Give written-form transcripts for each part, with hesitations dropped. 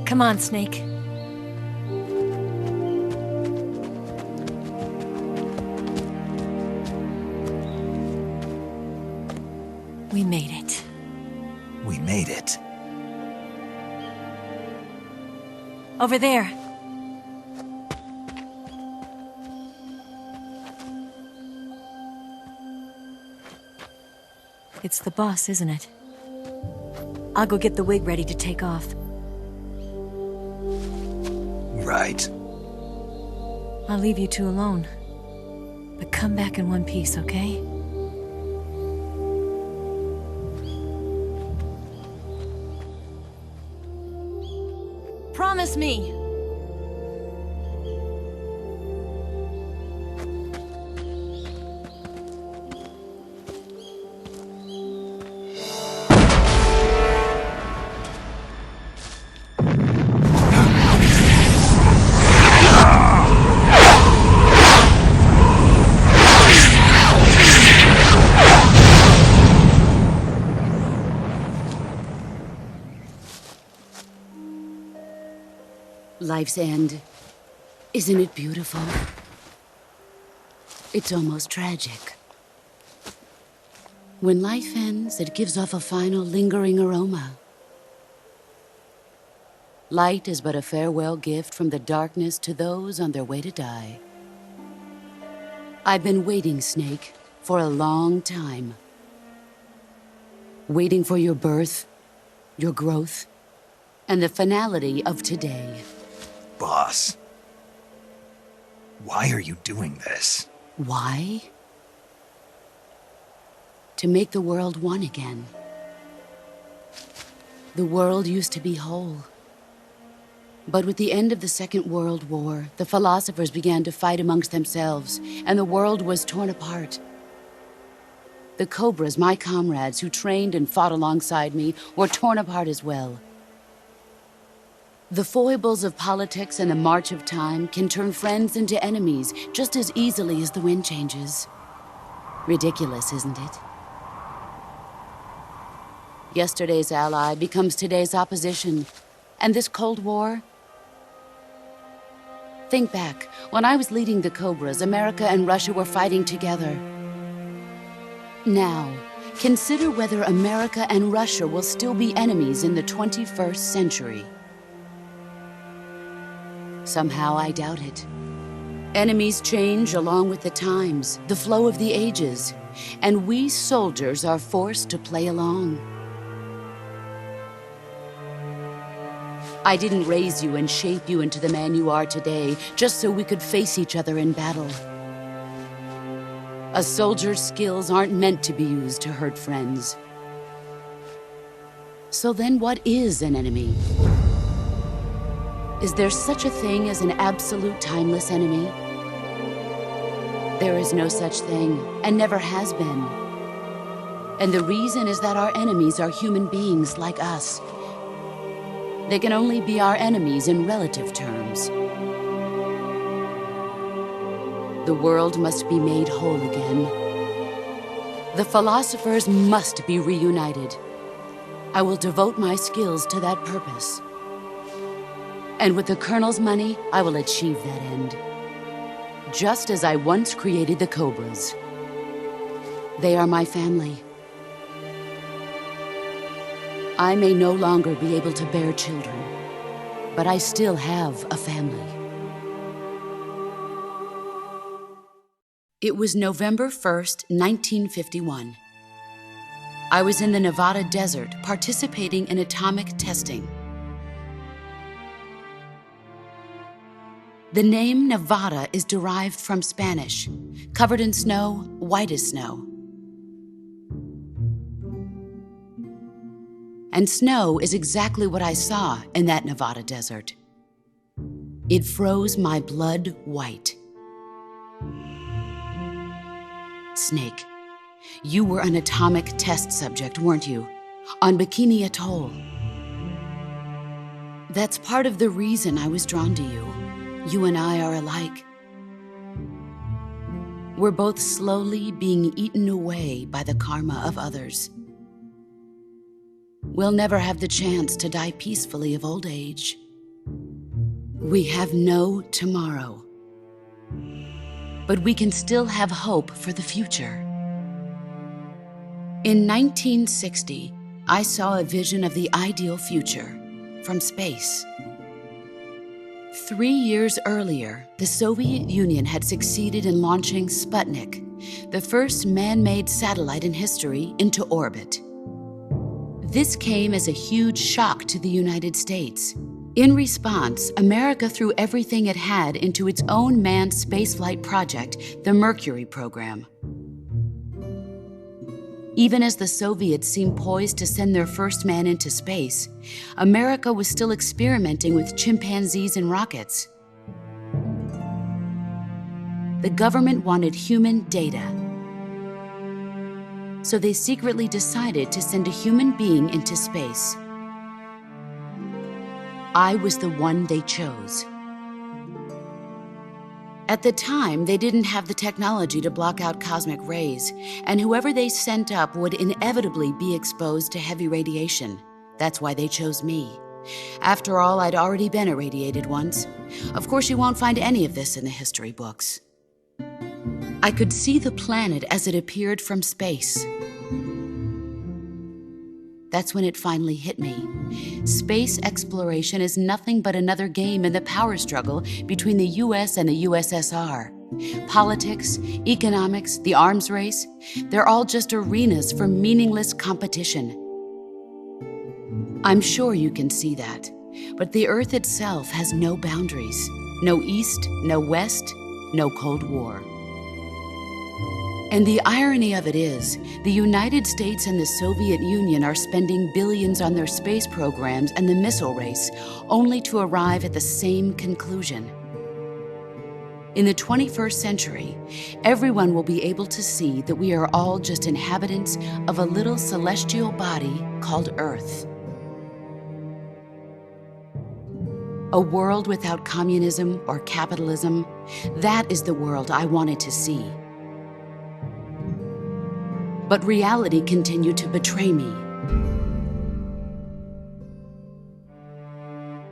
Come on, Snake. We made it. We made it. Over there. It's the boss, isn't it? I'll go get the wig ready to take off. Right. I'll leave you two alone. But come back in one piece, okay? Promise me! Life's end. Isn't it beautiful? It's almost tragic. When life ends, it gives off a final lingering aroma. Light is but a farewell gift from the darkness to those on their way to die. I've been waiting, Snake, for a long time. Waiting for your birth, your growth, and the finality of today. Boss. Why are you doing this? Why? To make the world one again. The world used to be whole. But with the end of the Second World War, the philosophers began to fight amongst themselves, and the world was torn apart. The Cobras, my comrades who trained and fought alongside me, were torn apart as well. The foibles of politics and the march of time can turn friends into enemies just as easily as the wind changes. Ridiculous, isn't it? Yesterday's ally becomes today's opposition. And this Cold War? Think back. When I was leading the Cobras, America and Russia were fighting together. Now, consider whether America and Russia will still be enemies in the 21st century. Somehow I doubt it. Enemies change along with the times, the flow of the ages, and we soldiers are forced to play along. I didn't raise you and shape you into the man you are today just so we could face each other in battle. A soldier's skills aren't meant to be used to hurt friends. So then what is an enemy? Is there such a thing as an absolute timeless enemy? There is no such thing, and never has been. And the reason is that our enemies are human beings like us. They can only be our enemies in relative terms. The world must be made whole again. The philosophers must be reunited. I will devote my skills to that purpose. And with the Colonel's money, I will achieve that end. Just as I once created the Cobras. They are my family. I may no longer be able to bear children, but I still have a family. It was November 1st, 1951. I was in the Nevada desert participating in atomic testing. The name Nevada is derived from Spanish, covered in snow, white as snow. And snow is exactly what I saw in that Nevada desert. It froze my blood white. Snake, you were an atomic test subject, weren't you? On Bikini Atoll. That's part of the reason I was drawn to you. You and I are alike. We're both slowly being eaten away by the karma of others. We'll never have the chance to die peacefully of old age. We have no tomorrow. But we can still have hope for the future. In 1960, I saw a vision of the ideal future from space. 3 years earlier, the Soviet Union had succeeded in launching Sputnik, the first man-made satellite in history, into orbit. This came as a huge shock to the United States. In response, America threw everything it had into its own manned spaceflight project, the Mercury program. Even as the Soviets seemed poised to send their first man into space, America was still experimenting with chimpanzees and rockets. The government wanted human data, so they secretly decided to send a human being into space. I was the one they chose. At the time, they didn't have the technology to block out cosmic rays, and whoever they sent up would inevitably be exposed to heavy radiation. That's why they chose me. After all, I'd already been irradiated once. Of course, you won't find any of this in the history books. I could see the planet as it appeared from space. That's when it finally hit me. Space exploration is nothing but another game in the power struggle between the US and the USSR. Politics, economics, the arms race, they're all just arenas for meaningless competition. I'm sure you can see that, but the Earth itself has no boundaries. No East, no West, no Cold War. And the irony of it is, the United States and the Soviet Union are spending billions on their space programs and the missile race, only to arrive at the same conclusion. In the 21st century, everyone will be able to see that we are all just inhabitants of a little celestial body called Earth. A world without communism or capitalism, that is the world I wanted to see. But reality continued to betray me.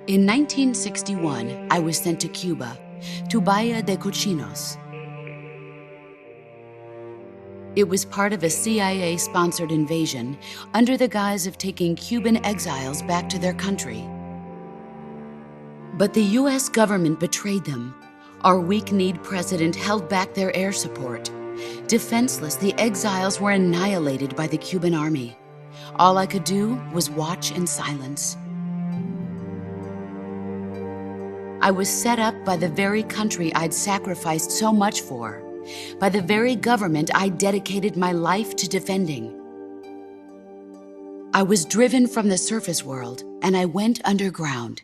In 1961, I was sent to Cuba, to Bahia de Cochinos. It was part of a CIA-sponsored invasion under the guise of taking Cuban exiles back to their country. But the US government betrayed them. Our weak-kneed president held back their air support. Defenseless, the exiles were annihilated by the Cuban army. All I could do was watch in silence. I was set up by the very country I'd sacrificed so much for, by the very government I dedicated my life to defending. I was driven from the surface world, and I went underground.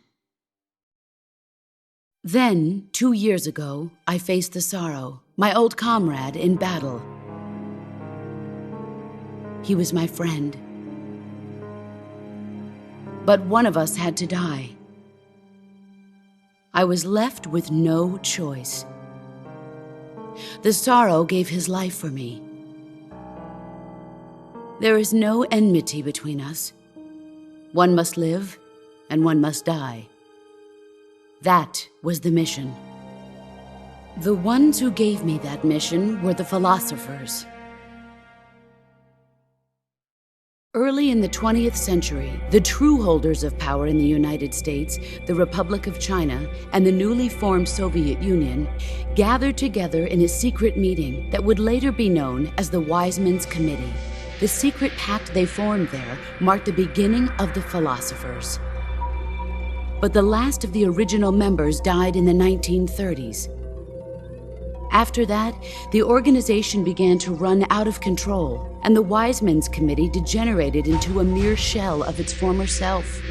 Then, 2 years ago, I faced the sorrow, my old comrade in battle. He was my friend. But one of us had to die. I was left with no choice. The sorrow gave his life for me. There is no enmity between us. One must live, and one must die. That was the mission. The ones who gave me that mission were the philosophers. Early in the 20th century, the true holders of power in the United States, the Republic of China, and the newly formed Soviet Union gathered together in a secret meeting that would later be known as the Wise Men's Committee. The secret pact they formed there marked the beginning of the philosophers. But the last of the original members died in the 1930s. After that, the organization began to run out of control, and the Wise Men's Committee degenerated into a mere shell of its former self.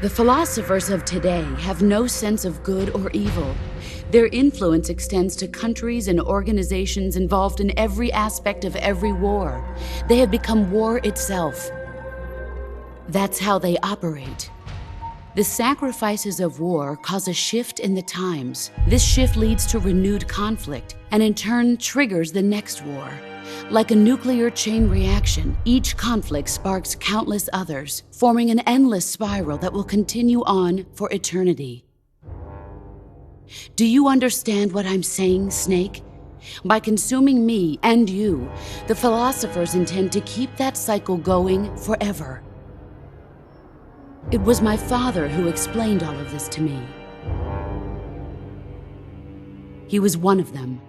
The philosophers of today have no sense of good or evil. Their influence extends to countries and organizations involved in every aspect of every war. They have become war itself. That's how they operate. The sacrifices of war cause a shift in the times. This shift leads to renewed conflict, and in turn triggers the next war. Like a nuclear chain reaction, each conflict sparks countless others, forming an endless spiral that will continue on for eternity. Do you understand what I'm saying, Snake? By consuming me and you, the philosophers intend to keep that cycle going forever. It was my father who explained all of this to me. He was one of them.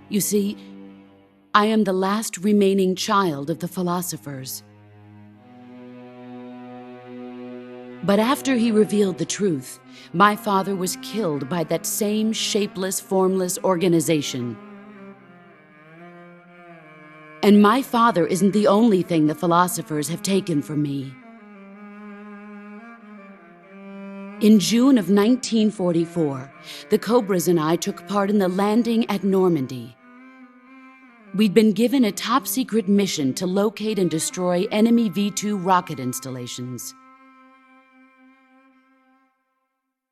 You see, I am the last remaining child of the philosophers. But after he revealed the truth, my father was killed by that same shapeless, formless organization. And my father isn't the only thing the philosophers have taken from me. In June of 1944, the Cobras and I took part in the landing at Normandy. We'd been given a top-secret mission to locate and destroy enemy V-2 rocket installations.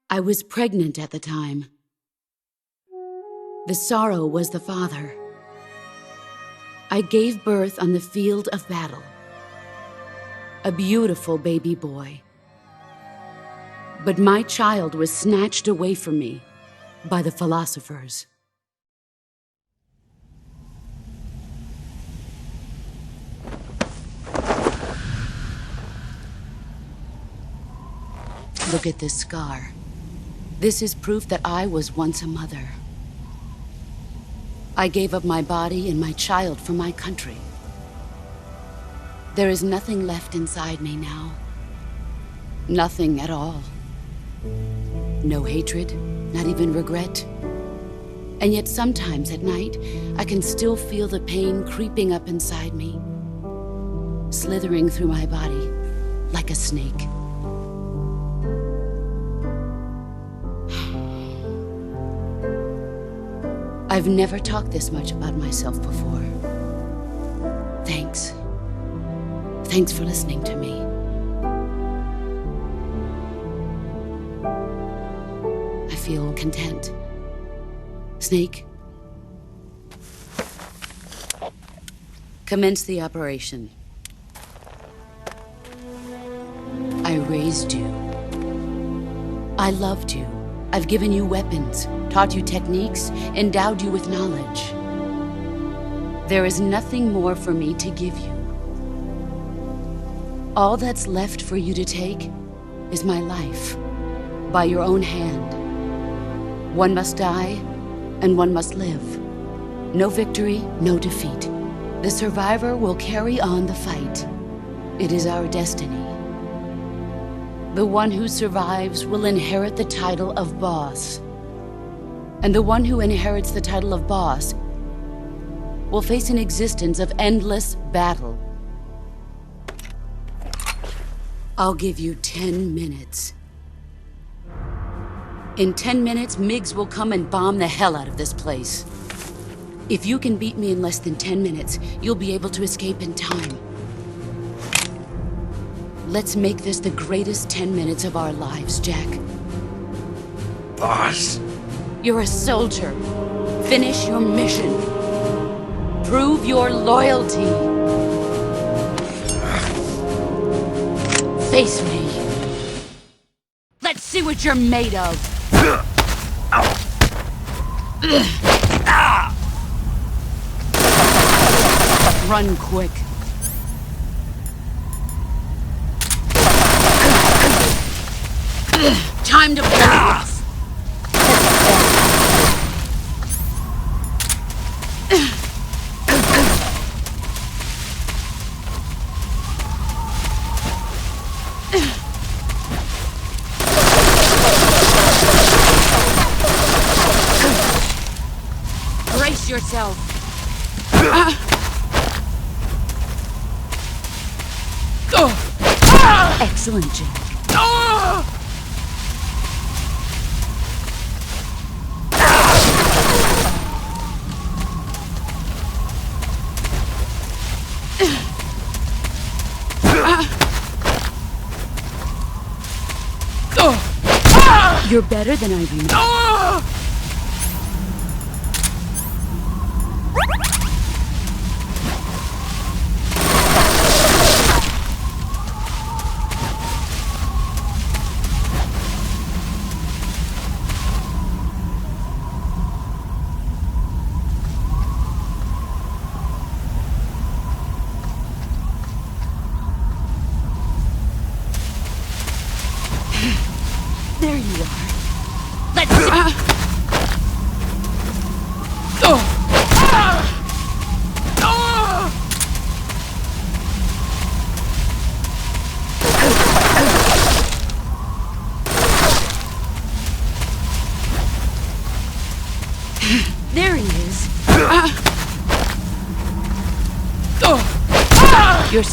I was pregnant at the time. The sorrow was the father. I gave birth on the field of battle. A beautiful baby boy. But my child was snatched away from me by the philosophers. Look at this scar. This is proof that I was once a mother. I gave up my body and my child for my country. There is nothing left inside me now. Nothing at all. No hatred, not even regret. And yet sometimes at night, I can still feel the pain creeping up inside me, slithering through my body like a snake. I've never talked this much about myself before. Thanks. Thanks for listening to me. I feel content. Snake, commence the operation. I raised you. I loved you. I've given you weapons, taught you techniques, endowed you with knowledge. There is nothing more for me to give you. All that's left for you to take is my life, by your own hand. One must die, and one must live. No victory, no defeat. The survivor will carry on the fight. It is our destiny. The one who survives will inherit the title of boss. And the one who inherits the title of boss will face an existence of endless battle. I'll give you 10 minutes. In 10 minutes, MiGs will come and bomb the hell out of this place. If you can beat me in less than 10 minutes, you'll be able to escape in time. Let's make this the greatest 10 minutes of our lives, Jack. Boss. You're a soldier. Finish your mission. Prove your loyalty. Face me. Let's see what you're made of. Run quick. Time to blast! Brace yourself. Excellent, Jack. You're better than I remember.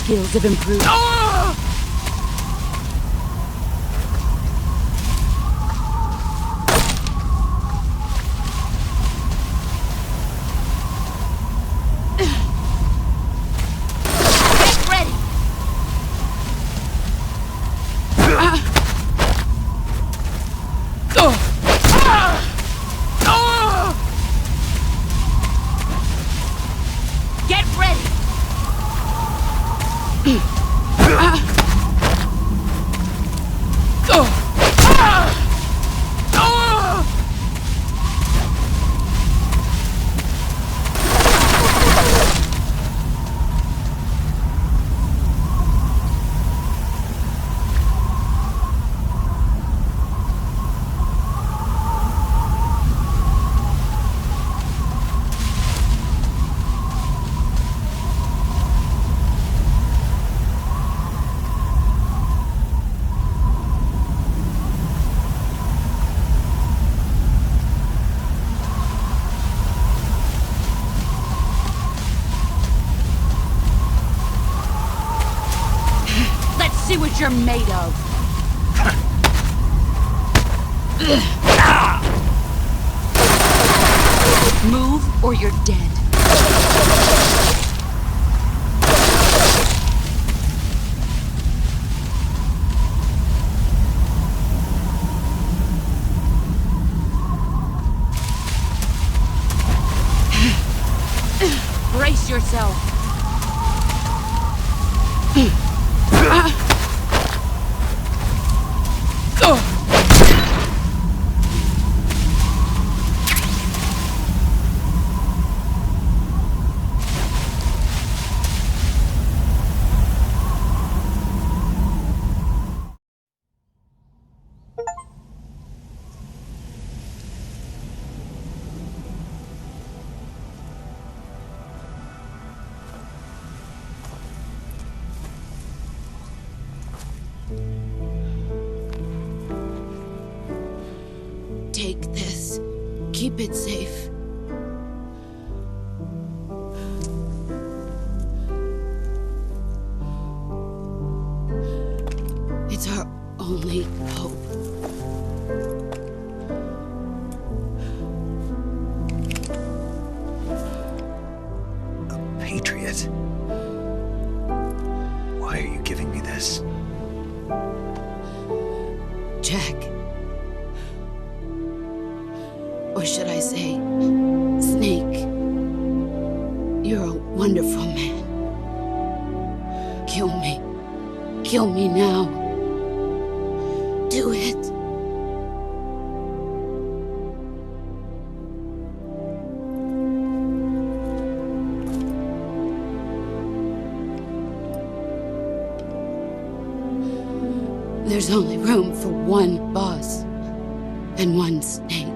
skills have improved. See what you're made of. Move or you're dead. Brace yourself. Take this. Keep it safe. It's our only hope. A patriot? Why are you giving me this? Jack. Or should I say, Snake. You're a wonderful man. Kill me. Kill me now. Do it. There's only room for one boss and one snake.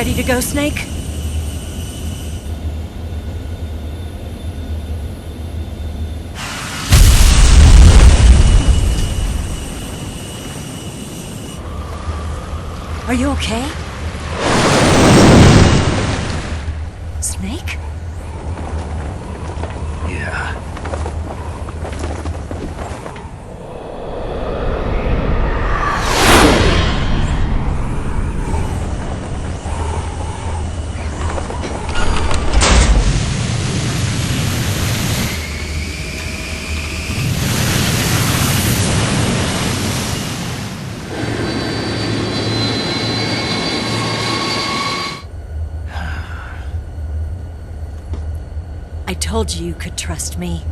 Ready to go, Snake? Are you okay? Snake? Yeah. I told you you could trust me.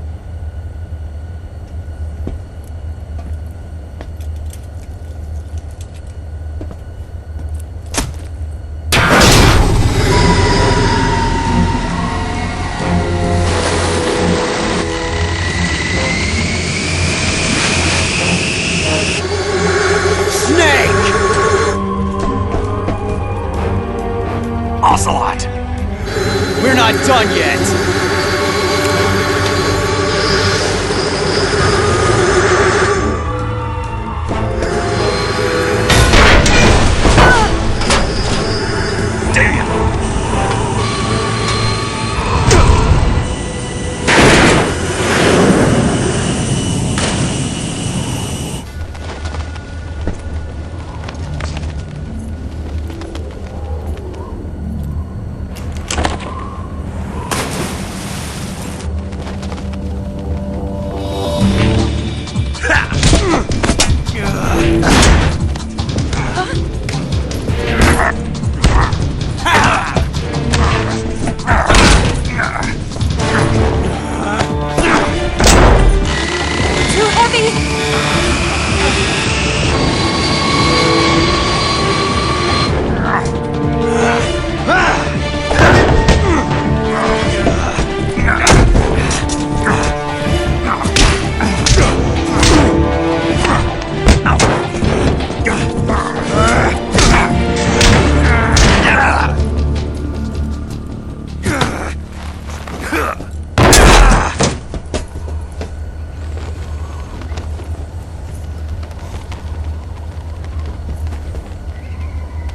Snake! Ocelot! We're not done yet!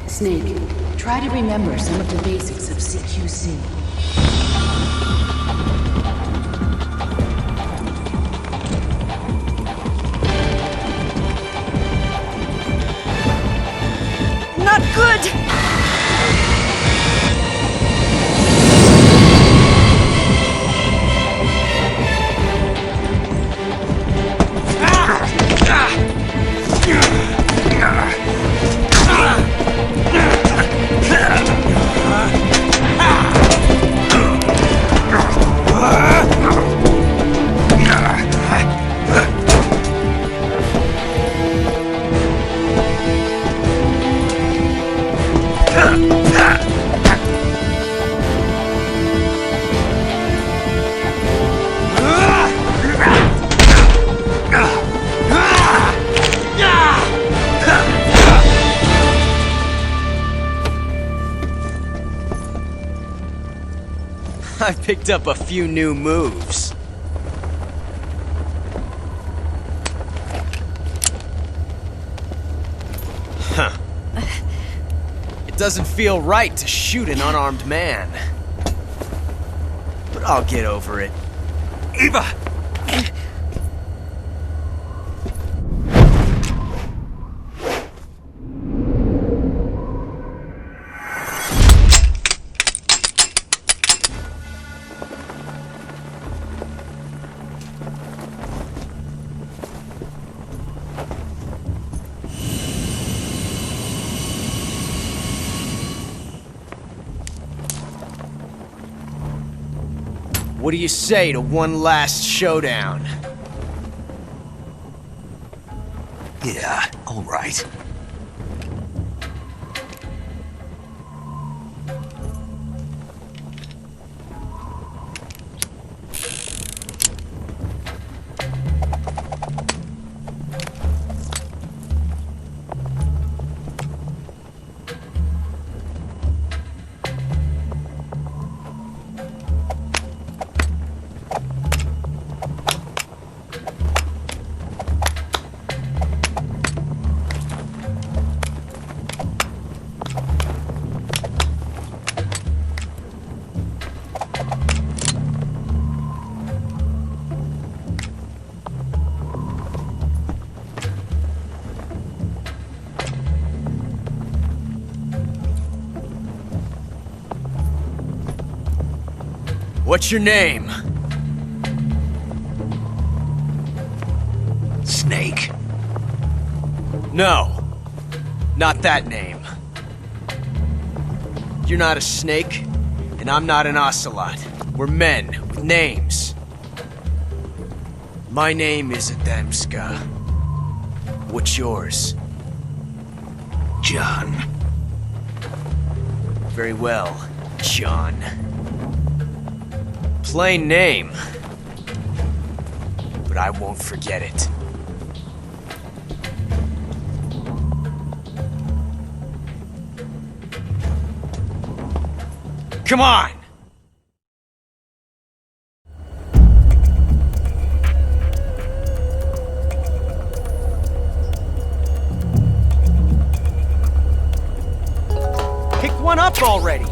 Snake, try to remember some of the basics of CQC. Not good! I picked up a few new moves. Huh. It doesn't feel right to shoot an unarmed man. But I'll get over it. Eva! What do you say to one last showdown? Yeah, all right. What's your name? Snake. No. Not that name. You're not a snake, and I'm not an ocelot. We're men with names. My name is Adamska. What's yours? John. Very well, John. Plain name. But I won't forget it. Come on! Pick one up already!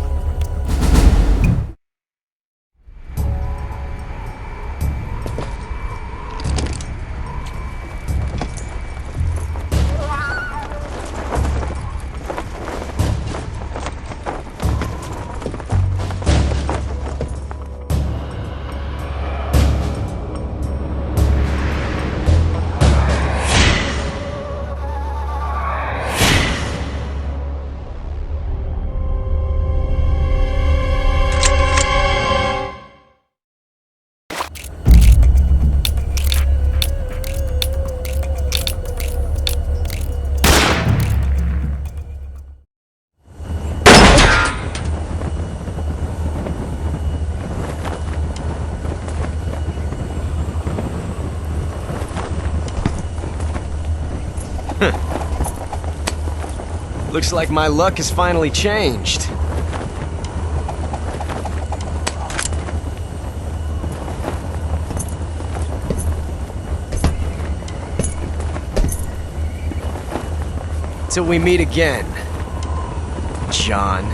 Looks like my luck has finally changed. Till we meet again, John.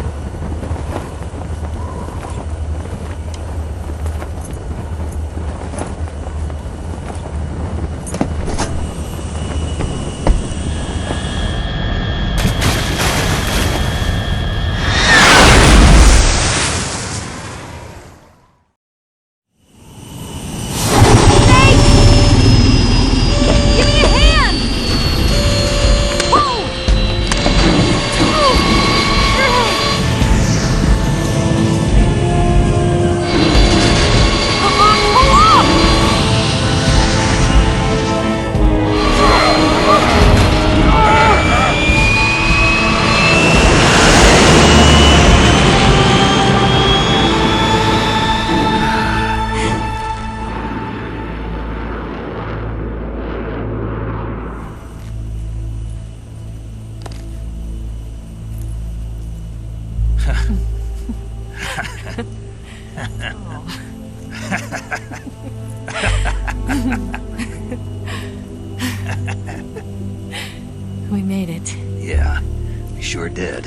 We made it. Yeah, we sure did.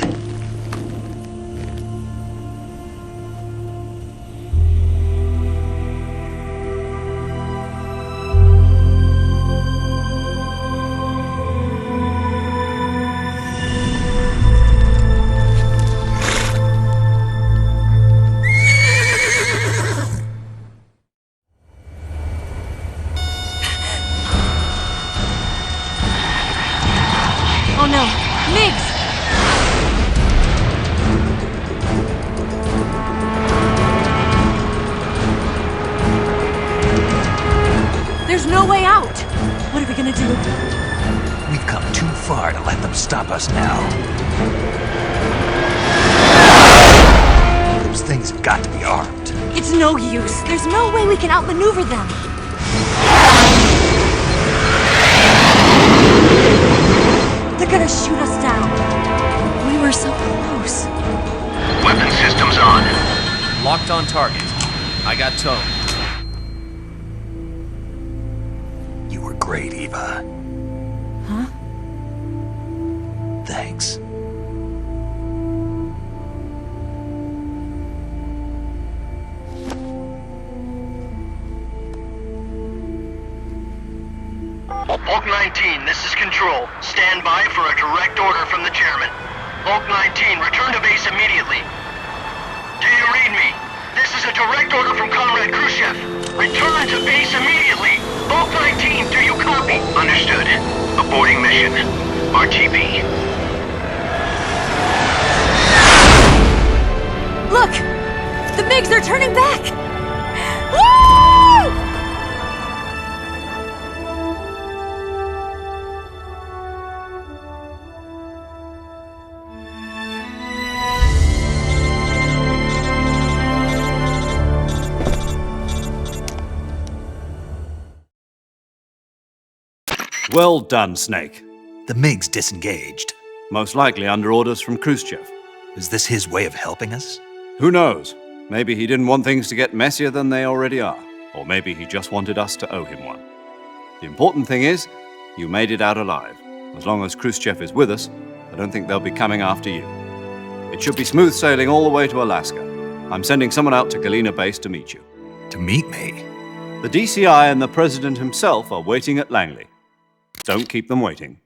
Oh no! Migs! There's no way out! What are we gonna do? We've come too far to let them stop us now. Those things have got to be armed. It's no use. There's no way we can outmaneuver them. They're gonna shoot us down. We were so close. Weapon systems on. Locked on target. I got towed. You were great, Eva. Huh? Thanks. Hulk 19, this is Control. Stand by for a direct order from the chairman. Hulk 19, return to base immediately. Do you read me? This is a direct order from aborting mission. RTB. Look! The MiGs are turning back! Woo! Well done, Snake. The MiG's disengaged. Most likely under orders from Khrushchev. Is this his way of helping us? Who knows? Maybe he didn't want things to get messier than they already are. Or maybe he just wanted us to owe him one. The important thing is, you made it out alive. As long as Khrushchev is with us, I don't think they'll be coming after you. It should be smooth sailing all the way to Alaska. I'm sending someone out to Galena Base to meet you. To meet me? The DCI and the President himself are waiting at Langley. Don't keep them waiting.